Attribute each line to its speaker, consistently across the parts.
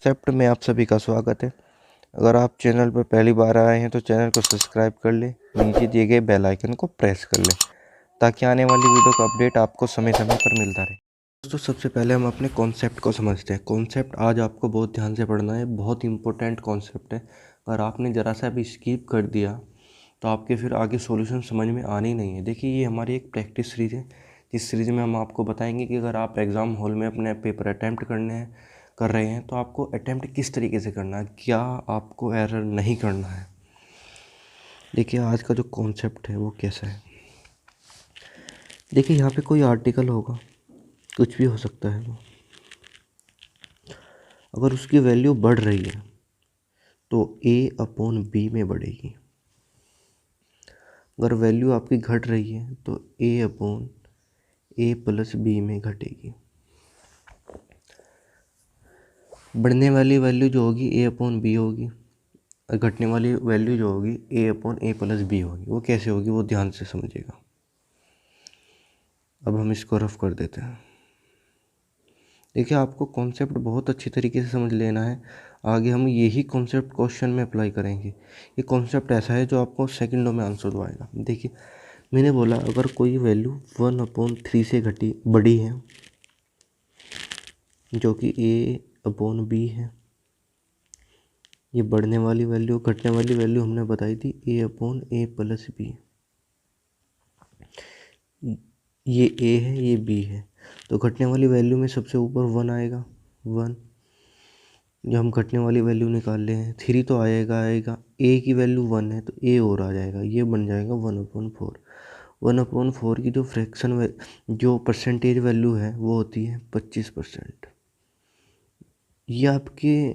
Speaker 1: Concept में आप सभी का स्वागत है। अगर आप चैनल पर पहली बार आए हैं तो चैनल को सब्सक्राइब कर लें, नीचे दिए गए बेल आइकन को प्रेस कर लें ताकि आने वाली वीडियो का अपडेट आपको समय समय पर मिलता रहे। दोस्तों, सबसे पहले हम अपने कॉन्सेप्ट को समझते हैं। कॉन्सेप्ट आज आपको बहुत ध्यान से पढ़ना है, बहुत इंपॉर्टेंट कॉन्सेप्ट है। अगर आपने ज़रा सा भी स्किप कर दिया तो आपके फिर आगे सॉल्यूशन समझ में आने ही नहीं है। देखिए, ये हमारी एक प्रैक्टिस सीरीज़ है। इस सीरीज़ में हम आपको बताएंगे कि अगर आप एग्ज़ाम हॉल में अपने पेपर अटैम्प्ट कर रहे हैं तो आपको अटैम्प्ट किस तरीके से करना है, क्या आपको एरर नहीं करना है। देखिए, आज का जो कॉन्सेप्ट है वो कैसा है। देखिए, यहाँ पे कोई आर्टिकल होगा, कुछ भी हो सकता है वो। अगर उसकी वैल्यू बढ़ रही है तो A/B में बढ़ेगी। अगर वैल्यू आपकी घट रही है तो A/A+B में घटेगी। बढ़ने वाली वैल्यू जो होगी A/B होगी और घटने वाली वैल्यू जो होगी A/A+B होगी। वो कैसे होगी वो ध्यान से समझिएगा। अब हम इसको रफ कर देते हैं। देखिए, आपको कॉन्सेप्ट बहुत अच्छी तरीके से समझ लेना है। आगे हम यही कॉन्सेप्ट क्वेश्चन में अप्लाई करेंगे। ये कॉन्सेप्ट ऐसा है जो आपको सेकंडों में आंसर दो आएगा। देखिए, मैंने बोला अगर कोई वैल्यू 1/3 से बड़ी है जो कि A/B है, ये बढ़ने वाली वैल्यू, घटने वाली वैल्यू हमने बताई थी A/A+B। ये A है, ये B है, तो घटने वाली वैल्यू में सबसे ऊपर 1 आएगा। 1 जब हम घटने वाली वैल्यू निकाल ले हैं, 3 तो आएगा। A की वैल्यू 1 है तो A और आ जाएगा, ये बन जाएगा 1/4। 1/4 की जो परसेंटेज वैल्यू है वो होती है 25%। ये आपके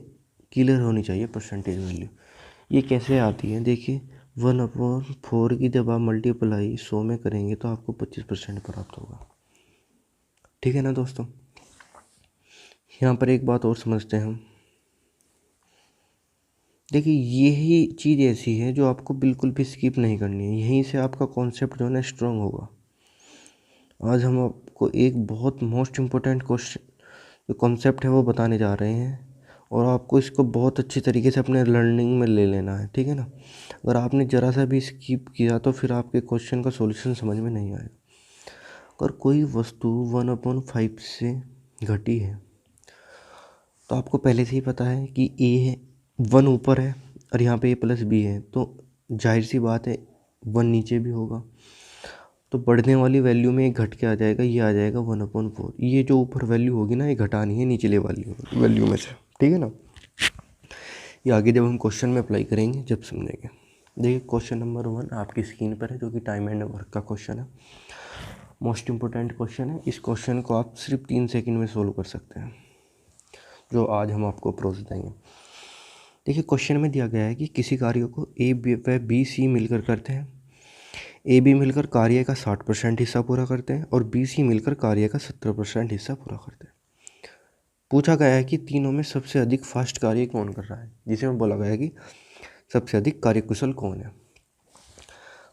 Speaker 1: क्लियर होनी चाहिए परसेंटेज वैल्यू। ये कैसे आती है, देखिए 1/4 की जब आप मल्टीप्लाई 100 में करेंगे तो आपको 25% प्राप्त होगा। ठीक है ना दोस्तों। यहाँ पर एक बात और समझते हैं हम। देखिए, यही चीज़ ऐसी है जो आपको बिल्कुल भी स्किप नहीं करनी है। यहीं से आपका कॉन्सेप्ट जो है ना स्ट्रांग होगा। आज हम आपको एक बहुत मोस्ट इम्पोर्टेंट क्वेश्चन जो कॉन्सेप्ट है वो बताने जा रहे हैं और आपको इसको बहुत अच्छी तरीके से अपने लर्निंग में ले लेना है। ठीक है ना। अगर आपने ज़रा सा भी स्किप किया तो फिर आपके क्वेश्चन का सॉल्यूशन समझ में नहीं आएगा। अगर कोई वस्तु 1/5 से घटी है तो आपको पहले से ही पता है कि A 1 ऊपर है और यहाँ पे A+B है, तो जाहिर सी बात है 1 नीचे भी होगा। तो बढ़ने वाली वैल्यू में एक घट के आ जाएगा, ये आ जाएगा 1/4। ये जो ऊपर वैल्यू होगी ना, ये घटानी है निचले वैल्यू में से। ठीक है ना। ये आगे जब हम क्वेश्चन में अप्लाई करेंगे जब समझेंगे। देखिए, क्वेश्चन नंबर 1 आपकी स्क्रीन पर है, जो कि टाइम एंड वर्क का क्वेश्चन है। मोस्ट इम्पोर्टेंट क्वेश्चन है। इस क्वेश्चन को आप सिर्फ 3 सेकंड में सोल्व कर सकते हैं, जो आज हम आपको अप्रोच देंगे। देखिए, क्वेश्चन में दिया गया है कि किसी कार्य को A, B, C मिलकर करते हैं। A, B मिलकर कार्य का 60% हिस्सा पूरा करते हैं और B, C मिलकर कार्य का 70% हिस्सा पूरा करते हैं। पूछा गया है कि तीनों में सबसे अधिक फास्ट कार्य कौन कर रहा है, जिसे में बोला गया है कि सबसे अधिक कार्यकुशल कौन है।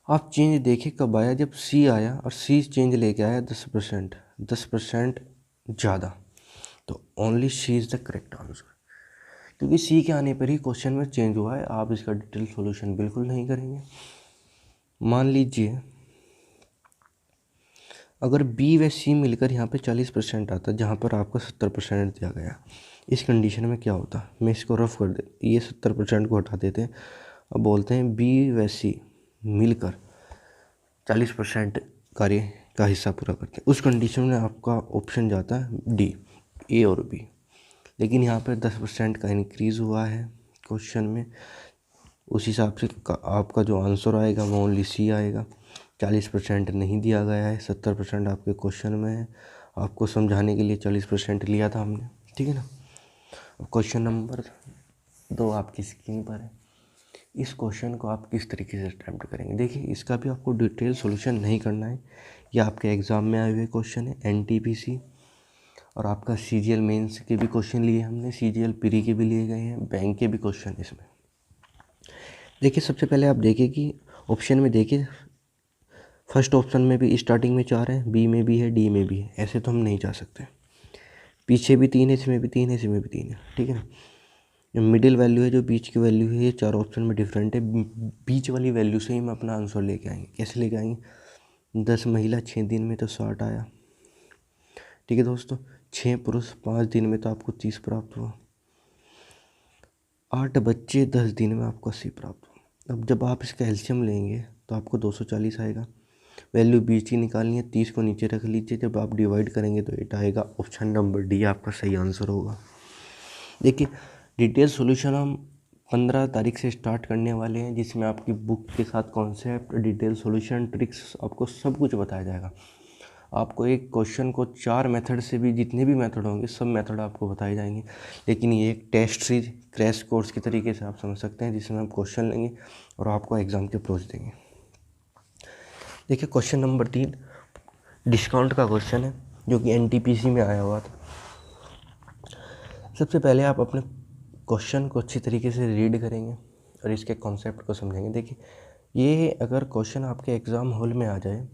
Speaker 1: आप चेंज देखिए कब आया, जब C आया और C चेंज लेके आया 10% ज़्यादा, तो only C is the correct answer. क्योंकि C के आने पर ही क्वेश्चन में चेंज हुआ है। आप इसका डिटेल सॉल्यूशन बिल्कुल नहीं करेंगे। मान लीजिए अगर B व C मिलकर यहाँ पे 40% आता, जहाँ पर आपको 70% दिया गया, इस कंडीशन में क्या होता। मैं इसको रफ कर दे, ये 70% को हटा देते हैं। अब बोलते हैं B व C मिलकर 40% कार्य का हिस्सा पूरा करते हैं। उस कंडीशन में आपका ऑप्शन जाता है D, A और B। लेकिन यहाँ पर 10% का इंक्रीज़ हुआ है क्वेश्चन में, उस हिसाब से आपका जो आंसर आएगा वो ओनली C आएगा। 40% नहीं दिया गया है, 70% आपके क्वेश्चन में है। आपको समझाने के लिए 40% लिया था हमने। ठीक है ना। अब क्वेश्चन नंबर 2 आपकी स्क्रीन पर है। इस क्वेश्चन को आप किस तरीके से अटैम्प्ट करेंगे। देखिए, इसका भी आपको डिटेल सॉल्यूशन नहीं करना है। ये आपके एग्ज़ाम में आए हुए क्वेश्चन है, NTPC और आपका CGL मेंस के भी क्वेश्चन लिए हमने, CGL प्री के भी लिए गए हैं, बैंक के भी क्वेश्चन इसमें। देखिए, सबसे पहले आप देखिए कि ऑप्शन में देखिए, फर्स्ट ऑप्शन में भी स्टार्टिंग में 4 है, B में भी है, D में भी है। ऐसे तो हम नहीं जा सकते। पीछे भी 3 है, इसमें भी 3 है, इसमें भी 3 है। ठीक है ना। जो मिडिल वैल्यू है, जो बीच की वैल्यू है, ये चार ऑप्शन में डिफरेंट है। बीच वाली वैल्यू से ही हम अपना आंसर लेके आएंगे। कैसे लेके आएंगे? 10 महिला 6 दिन में तो 60 आया। ठीक है दोस्तों, 6 पुरुष 5 दिन में तो आपको 30 प्राप्त हुआ। 8 बच्चे 10 दिन में आपको 80 प्राप्त हुआ। अब जब आप इसका एलसीएम लेंगे तो आपको 240 आएगा। वैल्यू बीच की निकालनी है, 30 को नीचे रख लीजिए। जब आप डिवाइड करेंगे तो 8 आएगा। ऑप्शन नंबर डी आपका सही आंसर होगा। देखिए, डिटेल सॉल्यूशन हम 15 तारीख से स्टार्ट करने वाले हैं, जिसमें आपकी बुक के साथ कॉन्सेप्ट, डिटेल सॉल्यूशन, ट्रिक्स, आपको सब कुछ बताया जाएगा। आपको एक क्वेश्चन को 4 मेथड से भी, जितने भी मेथड होंगे सब मेथड आपको बताए जाएंगे। लेकिन ये एक टेस्ट सीरीज क्रैश कोर्स के तरीके से आप समझ सकते हैं, जिसमें हम क्वेश्चन लेंगे और आपको एग्ज़ाम के अप्रोच देंगे। देखिए, क्वेश्चन नंबर 3 डिस्काउंट का क्वेश्चन है, जो कि एनटीपीसी में आया हुआ था। सबसे पहले आप अपने क्वेश्चन को अच्छी तरीके से रीड करेंगे और इसके कॉन्सेप्ट को समझेंगे। देखिए, ये अगर क्वेश्चन आपके एग्ज़ाम हॉल में आ जाए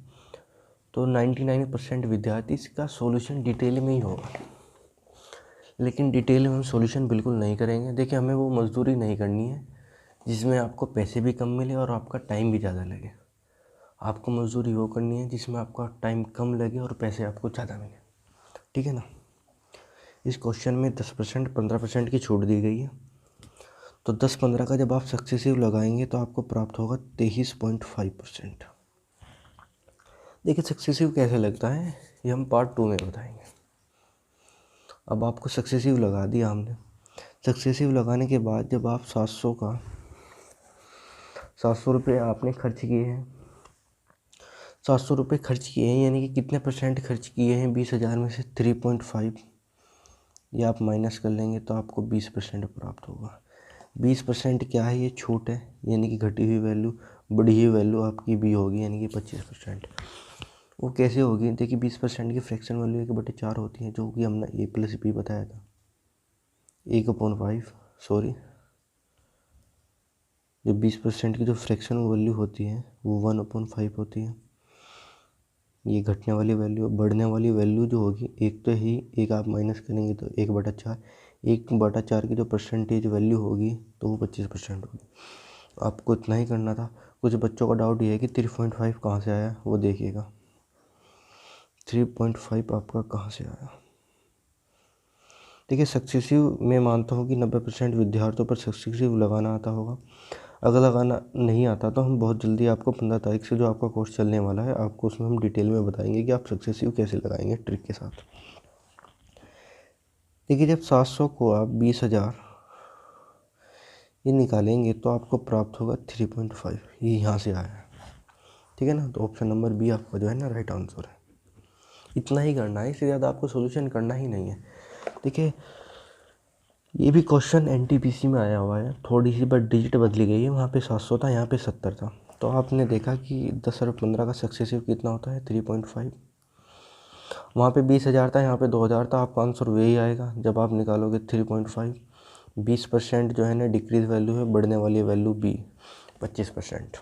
Speaker 1: तो 99% विद्यार्थी इसका सॉल्यूशन डिटेल में ही होगा। लेकिन डिटेल में हम सॉल्यूशन बिल्कुल नहीं करेंगे। देखिए, हमें वो मजदूरी नहीं करनी है जिसमें आपको पैसे भी कम मिले और आपका टाइम भी ज़्यादा लगे। आपको मजदूरी वो करनी है जिसमें आपका टाइम कम लगे और पैसे आपको ज़्यादा मिले। ठीक है ना? इस क्वेश्चन में 10% 15% की छूट दी गई है। तो 10-15 का जब आप सक्सेसिव लगाएंगे तो आपको प्राप्त होगा 23.5%। देखिए, सक्सेसिव कैसे लगता है ये हम पार्ट 2 में बताएंगे। अब आपको सक्सेसिव लगा दिया हमने। सक्सेसिव लगाने के बाद जब आप 700 रुपये आपने खर्च किए हैं, 700 रुपये खर्च किए हैं, यानी कि कितने परसेंट खर्च किए हैं 20,000 में से 3.5, ये आप माइनस कर लेंगे तो आपको 20% प्राप्त होगा। 20% क्या है? ये छूट है, यानी कि घटी हुई वैल्यू। बढ़ी हुई वैल्यू आपकी बी होगी, यानी कि 25%। वो कैसे होगी? देखिए, 20% की फ्रैक्शन वैल्यू 1/4 होती है, जो कि हमने a+b बताया था। 1/5 सॉरी, जो 20% की जो फ्रैक्शन वैल्यू होती है वो 1/5 होती है। ये घटने वाली वैल्यू। बढ़ने वाली वैल्यू जो होगी, एक तो ही एक आप माइनस करेंगे तो 1/4। 1/4 की जो परसेंटेज वैल्यू होगी तो वो 25% होगी। आपको इतना ही करना था। कुछ बच्चों का डाउट ये है कि 3.5 कहाँ से आया, वो देखिएगा। 3.5 आपका कहाँ से आया? देखिए, सक्सेसिव मैं मानता हूँ कि 90% विद्यार्थियों पर सक्सेसिव लगाना आता होगा। अगर लगाना नहीं आता तो हम बहुत जल्दी आपको 15 तारीख से जो आपका कोर्स चलने वाला है, आपको उसमें हम डिटेल में बताएंगे कि आप सक्सेसिव कैसे लगाएंगे ट्रिक के साथ। देखिए, जब 700 को आप 20,000 ये निकालेंगे तो आपको प्राप्त होगा 3.5। ये यहाँ से आया है। ठीक है ना? तो ऑप्शन नंबर बी आपका जो है ना राइट आंसर है। इतना ही करना है, इससे ज़्यादा आपको सोल्यूशन करना ही नहीं है। देखिए, ये भी क्वेश्चन एनटीपीसी में आया हुआ है, थोड़ी सी बट डिजिट बदली गई है। वहाँ पे 700 था, यहाँ पे 70 था। तो आपने देखा कि 10 और 15 का सक्सेसिव कितना होता है? 3.5। वहाँ पे 20,000 था, यहाँ पे 2,000 था। आपका आंसर वही आएगा जब आप निकालोगे 3.5। 20% जो है ना डिक्रीज वैल्यू है, बढ़ने वाली वैल्यू बी 25%।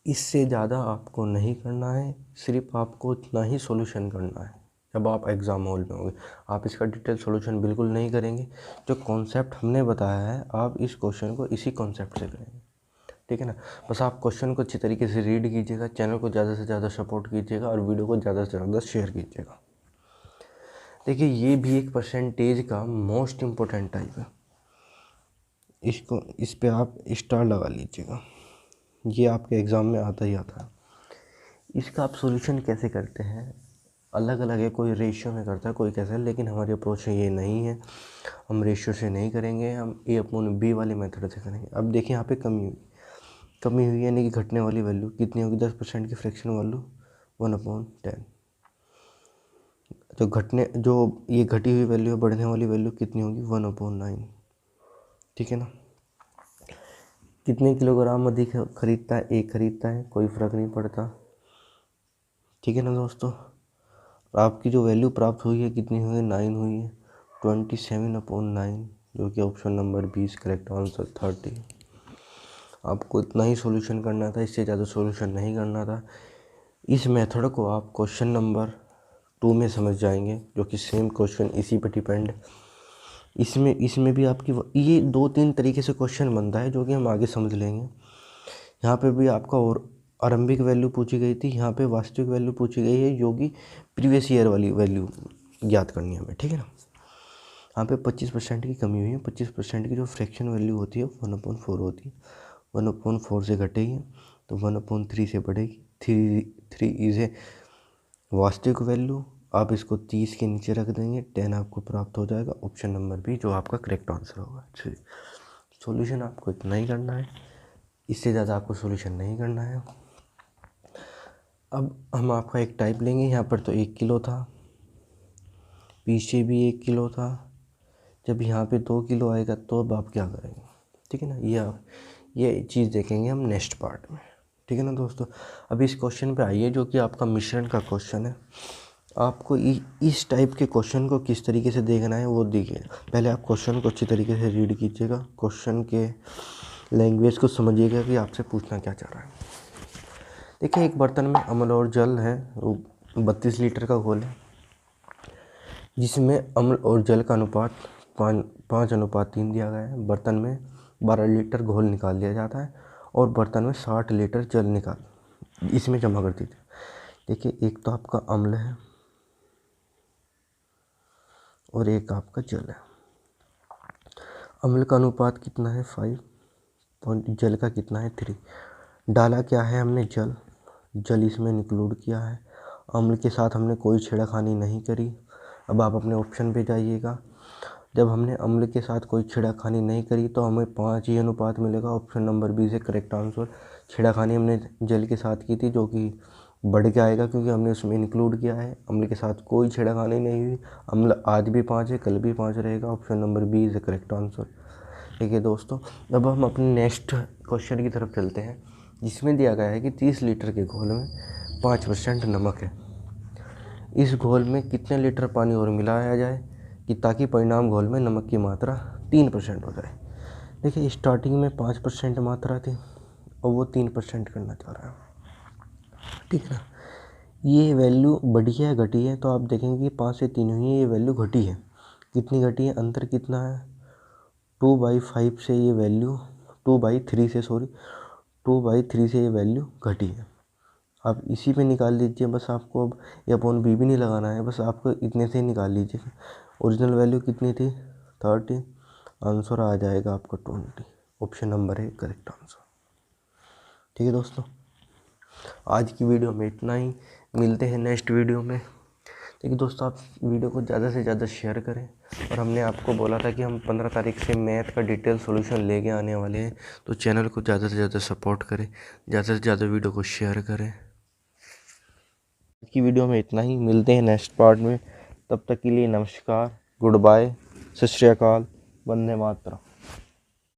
Speaker 1: इससे ज़्यादा आपको नहीं करना है, सिर्फ आपको इतना ही सॉल्यूशन करना है। जब आप एग्ज़ाम हॉल में होंगे, आप इसका डिटेल सॉल्यूशन बिल्कुल नहीं करेंगे। जो कॉन्सेप्ट हमने बताया है, आप इस क्वेश्चन को इसी कॉन्सेप्ट से करेंगे। ठीक है ना? बस आप क्वेश्चन को अच्छी तरीके से रीड कीजिएगा, चैनल को ज़्यादा से ज़्यादा सपोर्ट कीजिएगा और वीडियो को ज़्यादा से ज़्यादा शेयर कीजिएगा। देखिए, ये भी एक परसेंटेज का मोस्ट इम्पोर्टेंट टाइप है। इस पे आप स्टार लगा लीजिएगा, ये आपके एग्ज़ाम में आता ही आता है। इसका आप सॉल्यूशन कैसे करते हैं? अलग अलग है, कोई रेशियो में करता है, कोई कैसा है, लेकिन हमारी अप्रोच ये नहीं है। हम रेशियो से नहीं करेंगे, हम A/B वाले मेथड से करेंगे। अब देखिए, यहाँ पे कमी हुई यानी कि घटने वाली वैल्यू कितनी होगी? 10% की फ्रैक्शन वैल्यू 1/10। जो ये घटी हुई वैल्यू है, बढ़ने वाली वैल्यू कितनी होगी? 1/9। ठीक है ना? कितने किलोग्राम अधिक खरीदता है? एक खरीदता है, कोई फ़र्क नहीं पड़ता। ठीक है ना दोस्तों? आपकी जो वैल्यू प्राप्त हुई है कितनी हुई है? 9 हुई है। 27/9, जो कि ऑप्शन नंबर 20 करेक्ट आंसर 30। आपको इतना ही सॉल्यूशन करना था, इससे ज़्यादा सॉल्यूशन नहीं करना था। इस मेथड को आप क्वेश्चन नंबर 2 में समझ जाएंगे, जो कि सेम क्वेश्चन इसी पर डिपेंड। इसमें भी आपकी ये 2-3 तरीके से क्वेश्चन बनता है जो कि हम आगे समझ लेंगे। यहाँ पे भी आपका और आरंभिक वैल्यू पूछी गई थी, यहाँ पे वास्तविक वैल्यू पूछी गई है जो कि प्रीवियस ईयर वाली वैल्यू ज्ञात करनी है हमें, ठीक है ना। यहाँ पे 25% की कमी हुई है। 25% की जो फ्रैक्शन वैल्यू होती है 1/4 होती है। 1/4 से घटेगी तो 1/3 से बढ़ेगी। 3 इज ए वास्तविक वैल्यू। आप इसको 30 के नीचे रख देंगे, 10 आपको प्राप्त हो जाएगा। ऑप्शन नंबर बी जो आपका करेक्ट आंसर होगा। सॉल्यूशन आपको इतना ही करना है, इससे ज़्यादा आपको सॉल्यूशन नहीं करना है। अब हम आपका एक टाइप लेंगे। यहाँ पर तो 1 किलो था, पीछे भी 1 किलो था। जब यहाँ पे 2 किलो आएगा तो अब आप क्या करेंगे, ठीक है ना। ये चीज़ देखेंगे हम नेक्स्ट पार्ट में, ठीक है ना दोस्तों। अब इस क्वेश्चन पे आइए जो कि आपका मिश्रण का क्वेश्चन है। आपको इस टाइप के क्वेश्चन को किस तरीके से देखना है वो देखिए। पहले आप क्वेश्चन को अच्छी तरीके से रीड कीजिएगा, क्वेश्चन के लैंग्वेज को समझिएगा कि आपसे पूछना क्या चाह रहा है। देखिए, एक बर्तन में अम्ल और जल है, वो 32 लीटर का घोल है, जिसमें अम्ल और जल का अनुपात 5:3 दिया गया है। बर्तन में 12 लीटर घोल निकाल दिया जाता है और बर्तन में 60 लीटर जल इसमें जमा कर दीजिए। देखिए, एक तो आपका अम्ल है और एक आपका जल है। अम्ल का अनुपात कितना है 5 और जल का कितना है 3। डाला क्या है हमने, जल इसमें इंक्लूड किया है। अम्ल के साथ हमने कोई छेड़खानी नहीं करी। अब आप अपने ऑप्शन पे जाइएगा। जब हमने अम्ल के साथ कोई छेड़खानी नहीं करी तो हमें 5 ही अनुपात मिलेगा। ऑप्शन नंबर बी से करेक्ट आंसर। छेड़खानी हमने जल के साथ की थी जो कि बढ़ के आएगा क्योंकि हमने उसमें इंक्लूड किया है। अम्ल के साथ कोई छेड़खानी नहीं हुई। अम्ल आज भी 5 है, कल भी 5 रहेगा। Option number B is the correct answer. ठीक है दोस्तों, अब हम अपने नेक्स्ट क्वेश्चन की तरफ चलते हैं, जिसमें दिया गया है कि 30 लीटर के घोल में 5% नमक है। इस घोल में कितने लीटर पानी और मिलाया जाए कि ताकि परिणाम घोल में नमक की मात्रा 3% हो जाए। देखिए, स्टार्टिंग में 5% मात्रा थी और वो 3% करना चाह रहा है, ठीक है ना। ये वैल्यू बढ़ी है घटी है, तो आप देखेंगे कि 5 से 3 हुई है, ये वैल्यू घटी है। कितनी घटी है, अंतर कितना है, 2/5 से ये वैल्यू 2/3 से 2/3 से ये वैल्यू घटी है। आप इसी पे निकाल लीजिए, बस आपको अब ये अपॉन बी भी नहीं लगाना है, बस आपको इतने से ही निकाल लीजिए। ओरिजिनल वैल्यू कितनी थी 30, आंसर आ जाएगा आपका 20। ऑप्शन नंबर है करेक्ट आंसर। ठीक है दोस्तों, आज की वीडियो में इतना ही, मिलते हैं नेक्स्ट वीडियो में। देखिए दोस्तों, आप वीडियो को ज़्यादा से ज़्यादा शेयर करें, और हमने आपको बोला था कि हम 15 तारीख से मैथ का डिटेल सॉल्यूशन लेके आने वाले हैं, तो चैनल को ज़्यादा से ज़्यादा सपोर्ट करें, ज़्यादा से ज़्यादा वीडियो को शेयर करें। आज की वीडियो में इतना ही, मिलते हैं नेक्स्ट पार्ट में। तब तक के लिए नमस्कार, गुड बाय, सत श्री अकाल, वंदे मातरम।